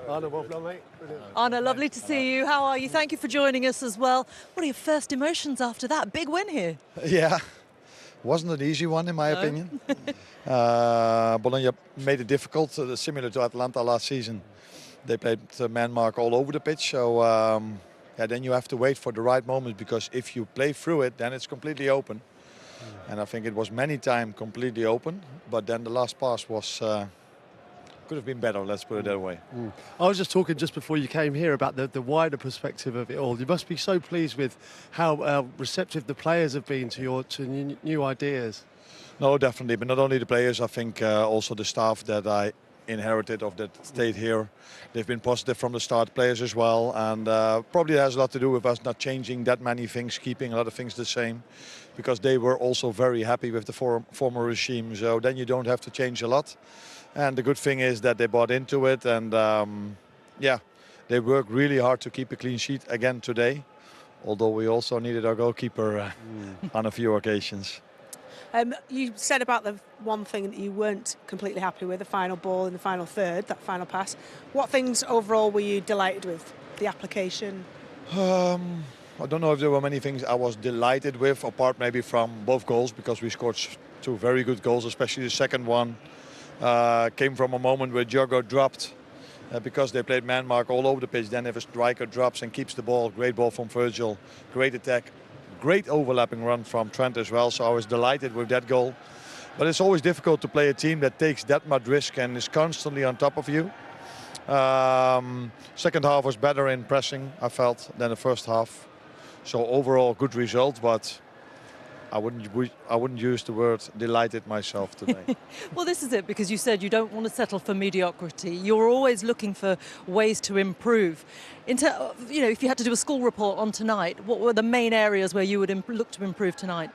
Arne, well done, mate. Brilliant. Arne, lovely to see you. How are you? Thank you for joining us as well. What are your first emotions after that big win here? Yeah, wasn't an easy one in my opinion. Bologna made it difficult, similar to Atalanta last season. They played man mark all over the pitch, so then you have to wait for the right moment, because if you play through it, then it's completely open. And I think it was many times completely open, but then the last pass was could have been better, let's put it that way. I was just talking just before you came here about the wider perspective of it all. You must be so pleased with how receptive the players have been to new ideas. No, definitely, but not only the players, I think also the staff that I inherited of that stayed here. They've been positive from the start, players as well, and probably has a lot to do with us not changing that many things, keeping a lot of things the same, because they were also very happy with the former regime, so then you don't have to change a lot. And the good thing is that they bought into it, and they worked really hard to keep a clean sheet again today, although we also needed our goalkeeper on a few occasions. You said about the one thing that you weren't completely happy with, the final ball in the final third, that final pass. What things overall were you delighted with? The application? I don't know if there were many things I was delighted with, apart maybe from both goals, because we scored two very good goals, especially the second one. Came from a moment where Diogo dropped because they played man mark all over the pitch. Then if a striker drops and keeps the ball, great ball from Virgil, great attack, great overlapping run from Trent as well. So I was delighted with that goal. But it's always difficult to play a team that takes that much risk and is constantly on top of you. Second half was better in pressing, I felt, than the first half. So overall good result, but I wouldn't use the word delighted myself today. Well, this is it, because you said you don't want to settle for mediocrity. You're always looking for ways to improve. If you had to do a school report on tonight, what were the main areas where you would look to improve tonight?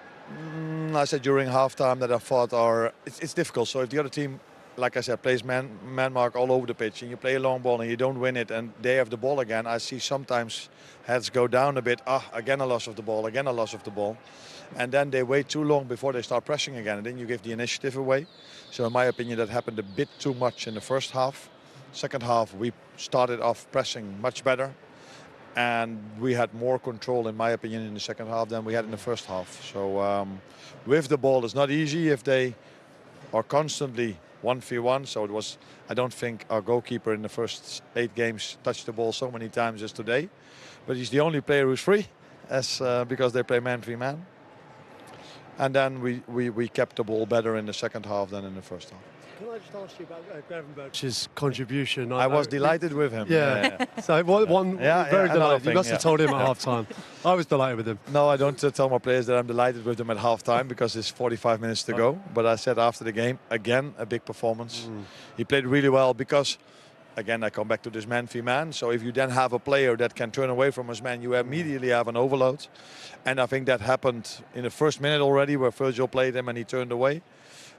I said during halftime that I thought it's difficult. So if the other team, like I said, plays man mark all over the pitch, and you play a long ball and you don't win it, and they have the ball again, I see sometimes heads go down a bit. Again a loss of the ball, again a loss of the ball. And then they wait too long before they start pressing again, and then you give the initiative away. So in my opinion, that happened a bit too much in the first half. Second half, we started off pressing much better, and we had more control, in my opinion, in the second half than we had in the first half. So with the ball, it's not easy if they are constantly 1v1. So it was, I don't think our goalkeeper in the first 8 games touched the ball so many times as today. But he's the only player who's free, because they play man v man. And then we kept the ball better in the second half than in the first half. Can I just ask you about Gravenberch's contribution? I was delighted with him. Yeah. So very delighted. You must have told him at half-time. I was delighted with him. No, I don't tell my players that I'm delighted with them at half-time, because it's 45 minutes to go. But I said after the game, again, a big performance. He played really well because, again, I come back to this man v man. So if you then have a player that can turn away from his man, you immediately have an overload. And I think that happened in the first minute already, where Virgil played him and he turned away.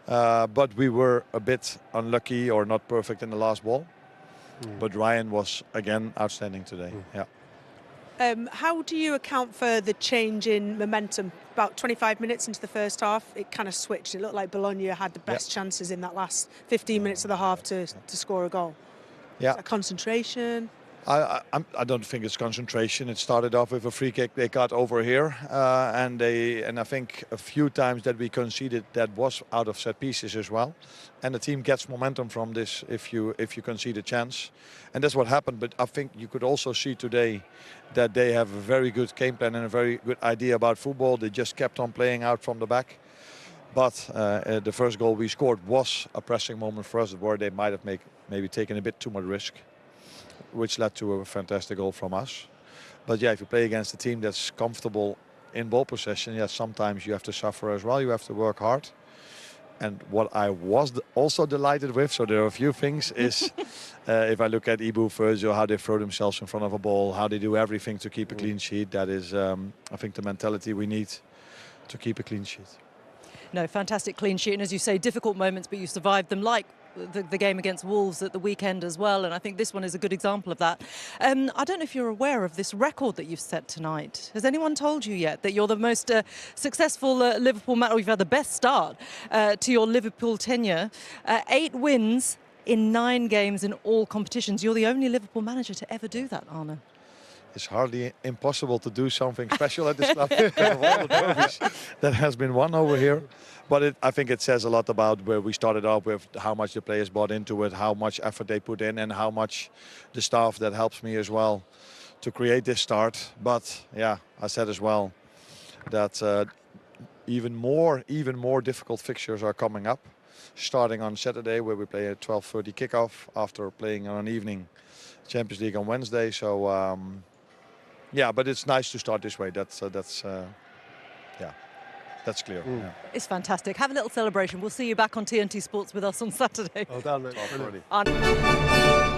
But we were a bit unlucky or not perfect in the last ball. But Ryan was, again, outstanding today. Yeah. How do you account for the change in momentum? About 25 minutes into the first half, it kind of switched. It looked like Bologna had the best chances in that last 15 minutes of the half to score a goal. Yeah. Concentration? I don't think it's concentration. It started off with a free kick they got over here, and I think a few times that we conceded that was out of set pieces as well. And the team gets momentum from this if you concede a chance, and that's what happened. But I think you could also see today that they have a very good game plan and a very good idea about football. They just kept on playing out from the back. But the first goal we scored was a pressing moment for us, where they might have maybe taken a bit too much risk, which led to a fantastic goal from us. But yeah, if you play against a team that's comfortable in ball possession, yeah, sometimes you have to suffer as well. You have to work hard. And what I was also delighted with, so there are a few things, is if I look at Ibu, Virgil, how they throw themselves in front of a ball, how they do everything to keep a clean sheet. That is, I think, the mentality we need to keep a clean sheet. No, fantastic clean sheet. And as you say, difficult moments, but you survived them, like the game against Wolves at the weekend as well. And I think this one is a good example of that. I don't know if you're aware of this record that you've set tonight. Has anyone told you yet that you're the most successful Liverpool man, or you've had the best start to your Liverpool tenure? 8 wins in 9 games in all competitions. You're the only Liverpool manager to ever do that, Arne. It's hardly impossible to do something special at this club because of all the trophies that has been won over here. But I think it says a lot about where we started off with, how much the players bought into it, how much effort they put in, and how much the staff that helps me as well to create this start. But yeah, I said as well that even more difficult fixtures are coming up, starting on Saturday, where we play a 12:30 kickoff after playing on an evening Champions League on Wednesday. So yeah, but it's nice to start this way. That's clear. Yeah. It's fantastic. Have a little celebration. We'll see you back on TNT Sports with us on Saturday. Well done, mate. Already. Arne.